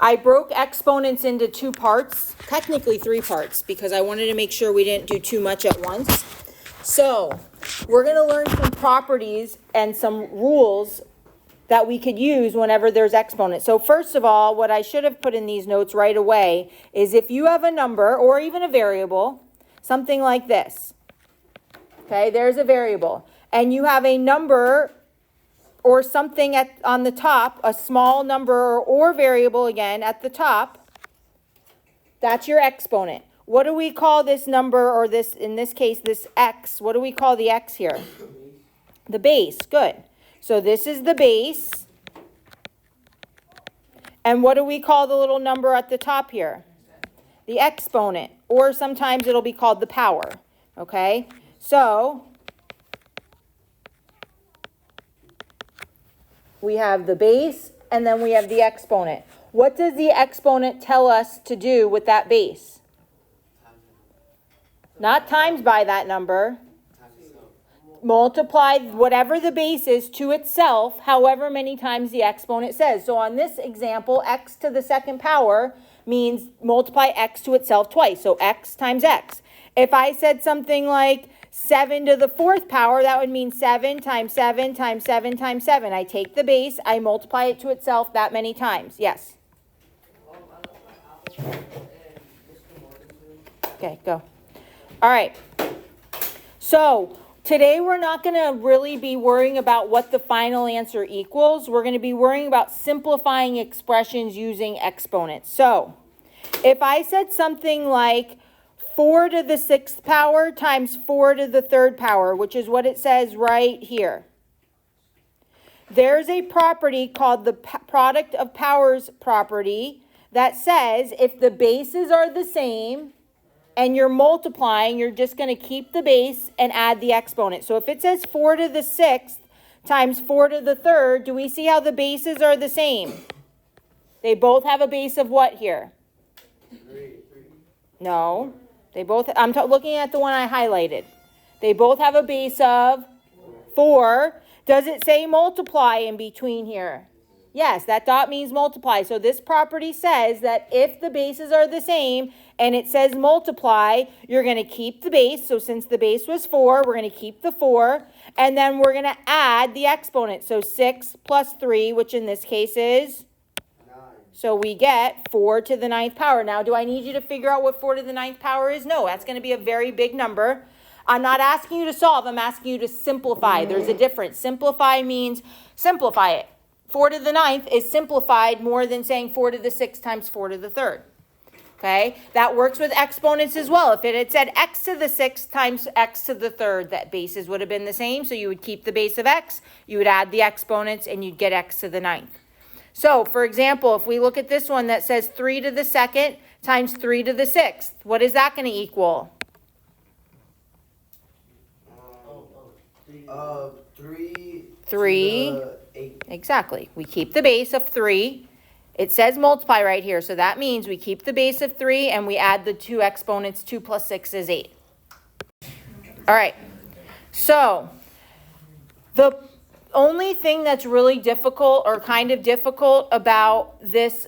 I broke exponents into two parts, technically three parts, because I wanted to make sure we didn't do too much at once. So we're going to learn some properties and some rules that we could use whenever there's exponents. So first of all, what I should have put in these notes right away is if you have a number or even a variable, something like this. Okay, there's a variable. And you have a number or something on the top, a small number or variable again at the top, that's your exponent. What do we call this number, or this, in this case, this x? What do we call the x here? The base. Good. So this is the base. And what do we call the little number at the top here? The exponent. Or sometimes it'll be called the power. Okay? So we have the base, and then we have the exponent. What does the exponent tell us to do with that base? Not times by that number. Multiply whatever the base is to itself, however many times the exponent says. So on this example, x to the second power means multiply x to itself twice. So x times x. If I said something like 7 to the fourth power, that would mean 7 times 7 times 7 times 7. I take the base, I multiply it to itself that many times. Yes? Okay, go. All right. So today we're not going to really be worrying about what the final answer equals. We're going to be worrying about simplifying expressions using exponents. So if I said something like 4 to the sixth power times 4 to the third power, which is what it says right here. There's a property called the product of powers property that says if the bases are the same and you're multiplying, you're just going to keep the base and add the exponent. So if it says 4 to the sixth times 4 to the third, do we see how the bases are the same? They both have a base of what here? 3. No. They both, I'm looking at the one I highlighted. They both have a base of 4. Does it say multiply in between here? Yes, that dot means multiply. So this property says that if the bases are the same and it says multiply, you're going to keep the base. So since the base was 4, we're going to keep the 4. And then we're going to add the exponent. So 6 plus 3, which in this case is 9. So we get 4 to the ninth power. Now, do I need you to figure out what 4 to the ninth power is? No, that's going to be a very big number. I'm not asking you to solve. I'm asking you to simplify. There's a difference. Simplify means simplify it. 4 to the ninth is simplified more than saying 4 to the sixth times 4 to the third. Okay? That works with exponents as well. If it had said x to the sixth times x to the third, that bases would have been the same. So you would keep the base of x, you would add the exponents, and you'd get x to the ninth. So, for example, if we look at this one that says 3 to the second times 3 to the sixth, what is that going to equal? 3 to the 8. Exactly. We keep the base of 3. It says multiply right here, so that means we keep the base of 3 and we add the two exponents. 2 plus 6 is 8. All right. So, the only thing that's really difficult or kind of difficult about this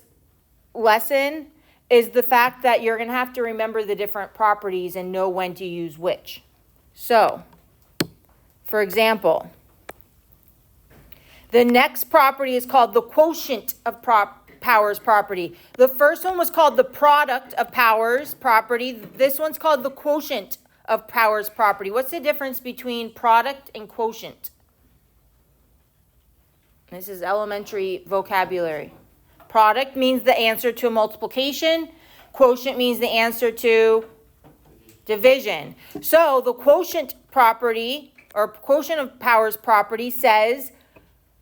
lesson is the fact that you're going to have to remember the different properties and know when to use which. So, for example, the next property is called the quotient of powers property. The first one was called the product of powers property. This one's called the quotient of powers property. What's the difference between product and quotient? This is elementary vocabulary. Product means the answer to multiplication. Quotient means the answer to division. So the quotient property or quotient of powers property says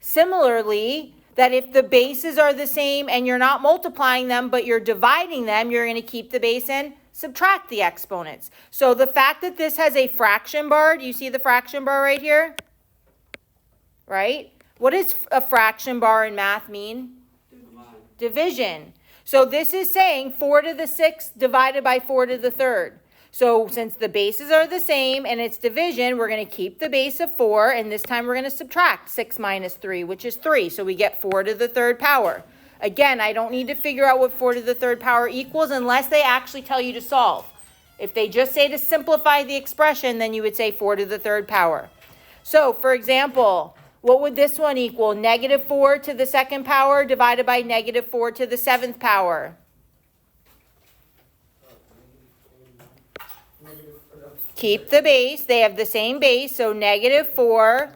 similarly that if the bases are the same and you're not multiplying them but you're dividing them, you're going to keep the base and subtract the exponents. So the fact that this has a fraction bar, do you see the fraction bar right here? Right? What does a fraction bar in math mean? Division. So this is saying 4 to the sixth divided by 4 to the third. So since the bases are the same and it's division, we're going to keep the base of 4, and this time we're going to subtract 6 minus 3, which is 3. So we get 4 to the third power. Again, I don't need to figure out what 4 to the third power equals unless they actually tell you to solve. If they just say to simplify the expression, then you would say 4 to the third power. So, for example, what would this one equal? Negative 4 to the second power divided by negative 4 to the seventh power. Keep the base. They have the same base, so negative 4.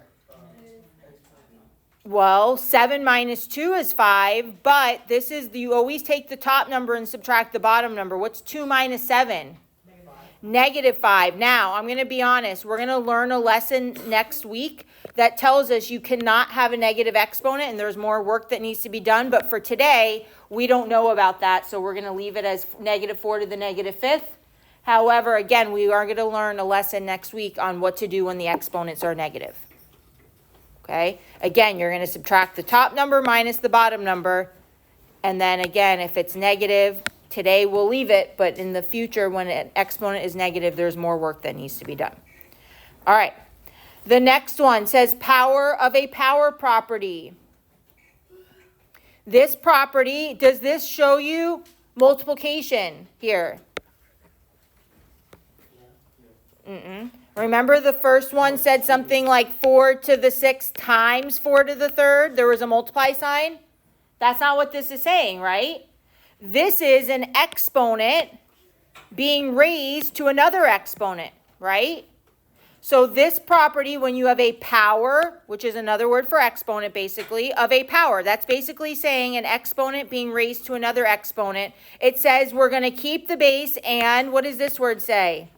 Well, 7 minus 2 is 5, but this is, you always take the top number and subtract the bottom number. What's 2 minus 7? Negative 5. Now, I'm going to be honest. We're going to learn a lesson next week that tells us you cannot have a negative exponent, and there's more work that needs to be done. But for today, we don't know about that, so we're going to leave it as negative 4 to the negative fifth. However, again, we are going to learn a lesson next week on what to do when the exponents are negative. Okay? Again, you're going to subtract the top number minus the bottom number. And then again, if it's negative, today we'll leave it. But in the future, when an exponent is negative, there's more work that needs to be done. All right. The next one says power of a power property. This property, does this show you multiplication here? Remember the first one said something like 4 to the 6th times 4 to the 3rd? There was a multiply sign. That's not what this is saying, right? This is an exponent being raised to another exponent, right? So this property, when you have a power, which is another word for exponent basically, of a power, that's basically saying an exponent being raised to another exponent. It says we're going to keep the base and what does this word say?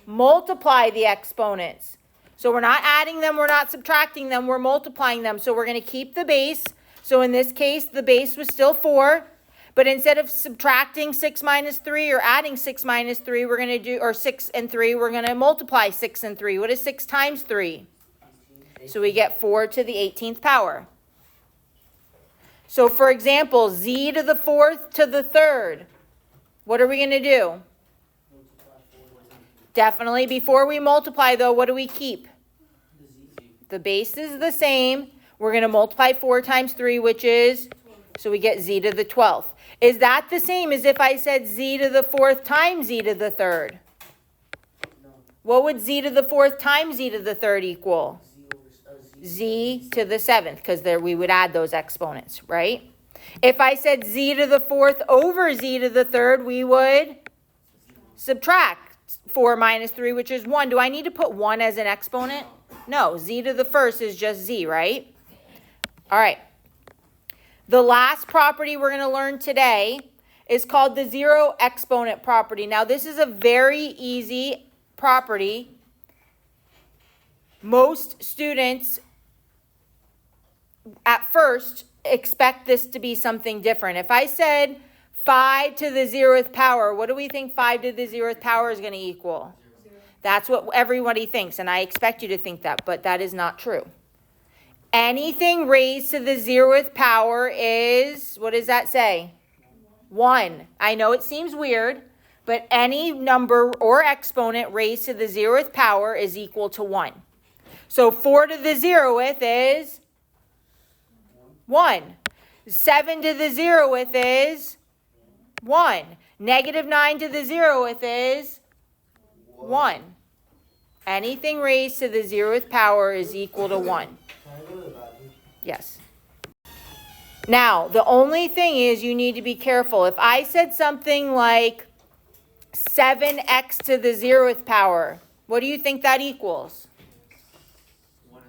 Multiply the exponents. So we're not adding them, we're not subtracting them, we're multiplying them. So we're going to keep the base. So in this case, the base was still 4. But instead of subtracting 6 minus 3 or adding 6 minus 3, we're going to do, or 6 and 3, we're going to multiply 6 and 3. What is 6 times 3? So we get 4 to the 18th power. So for example, z to the 4th to the 3rd. What are we going to do? Definitely. Before we multiply, though, what do we keep? The base is the same. We're going to multiply 4 times 3, which is, so we get z to the 12th. Is that the same as if I said z to the 4th times z to the 3rd? What would z to the 4th times z to the 3rd equal? Z to the 7th, because there we would add those exponents, right? If I said z to the 4th over z to the 3rd, we would subtract 4 minus 3, which is 1. Do I need to put 1 as an exponent? No, z to the 1st is just z, right? All right. The last property we're going to learn today is called the zero exponent property. Now, this is a very easy property. Most students at first expect this to be something different. If I said 5 to the 0th power, what do we think 5 to the 0th power is going to equal? 0. That's what everybody thinks, and I expect you to think that, but that is not true. Anything raised to the 0th power is, what does that say? 1. I know it seems weird, but any number or exponent raised to the 0th power is equal to 1. So 4 to the 0th is 1. 7 to the 0th is 1. Negative 9 to the 0th is 1. Anything raised to the 0th power is equal to 1. Yes. Now, the only thing is you need to be careful. If I said something like 7x to the 0th power, what do you think that equals? 1x.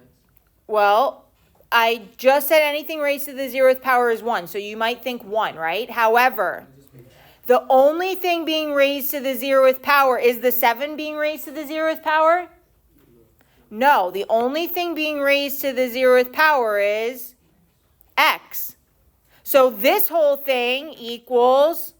Well, I just said anything raised to the 0th power is 1, so you might think 1, right? However, the only thing being raised to the 0th power, is the 7 being raised to the 0th power? No, the only thing being raised to the 0th power is x. So this whole thing equals,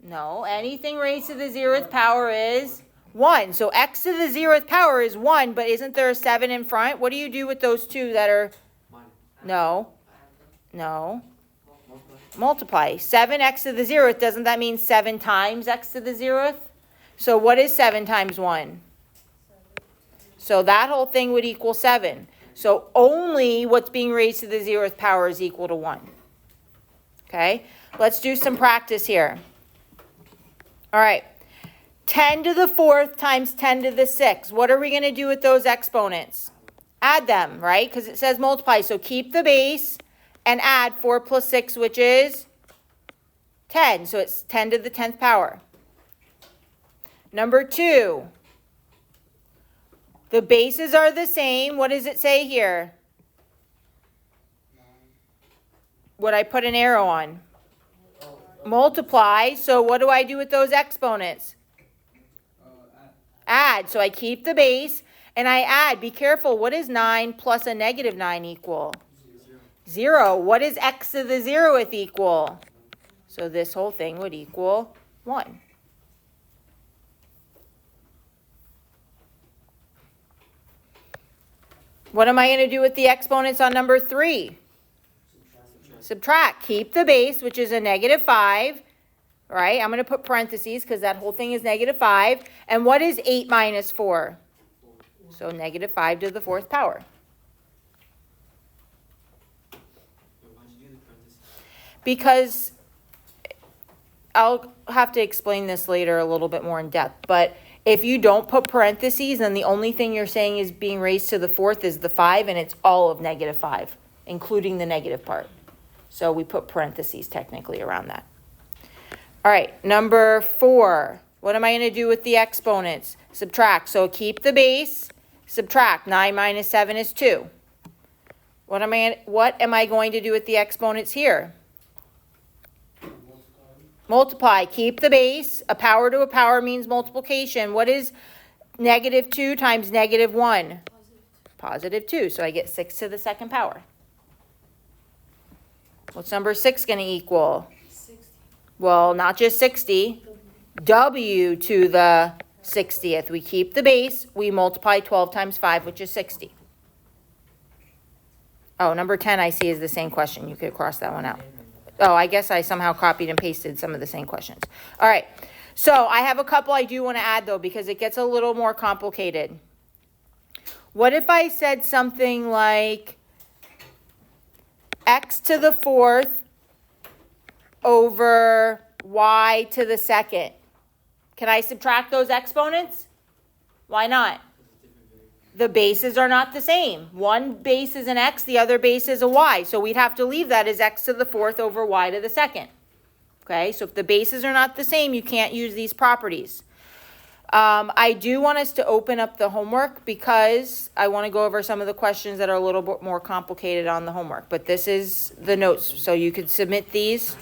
no, anything raised to the 0th power is 1. So x to the 0th power is 1, but isn't there a 7 in front? What do you do with those two that are, no, multiply. 7x to the 0th, doesn't that mean 7 times x to the 0th? So what is 7 times 1? So that whole thing would equal 7. So only what's being raised to the 0th power is equal to 1. Okay, let's do some practice here. All right, 10 to the 4th times 10 to the 6th. What are we going to do with those exponents? Add them, right? Because it says multiply. So keep the base and add 4 plus 6, which is 10. So it's 10 to the 10th power. Number 2. The bases are the same. What does it say here? What I put an arrow on? Multiply. So what do I do with those exponents? Add. So I keep the base and I add. Be careful. What is 9 plus a negative 9 equal? 0. What is x to the 0th equal? So this whole thing would equal 1. What am I going to do with the exponents on number 3? Subtract. Keep the base, which is a negative 5. Right? I'm going to put parentheses because that whole thing is negative 5. And what is 8 minus 4? So negative 5 to the 4th power. Because I'll have to explain this later a little bit more in depth. But if you don't put parentheses, then the only thing you're saying is being raised to the 4th is the 5, and it's all of negative 5, including the negative part. So we put parentheses technically around that. All right, number 4. What am I going to do with the exponents? Subtract. So keep the base, subtract. 9 minus 7 is 2. What am I going to do with the exponents here? Multiply. Keep the base. A power to a power means multiplication. What is negative 2 times negative 1? Positive 2. So I get 6 to the 2nd power. What's number 6 going to equal? 60. Well, not just 60. W to the 60th. We keep the base. We multiply 12 times 5, which is 60. Oh, number 10 I see is the same question. You could cross that one out. Oh, I guess I somehow copied and pasted some of the same questions. All right. So I have a couple I do want to add, though, because it gets a little more complicated. What if I said something like x to the 4th over y to the 2nd? Can I subtract those exponents? Why not? The bases are not the same. One base is an x, the other base is a y. So we'd have to leave that as x to the 4th over y to the 2nd. Okay, so if the bases are not the same, you can't use these properties. I do want us to open up the homework because I want to go over some of the questions that are a little bit more complicated on the homework. But this is the notes, so you can submit these.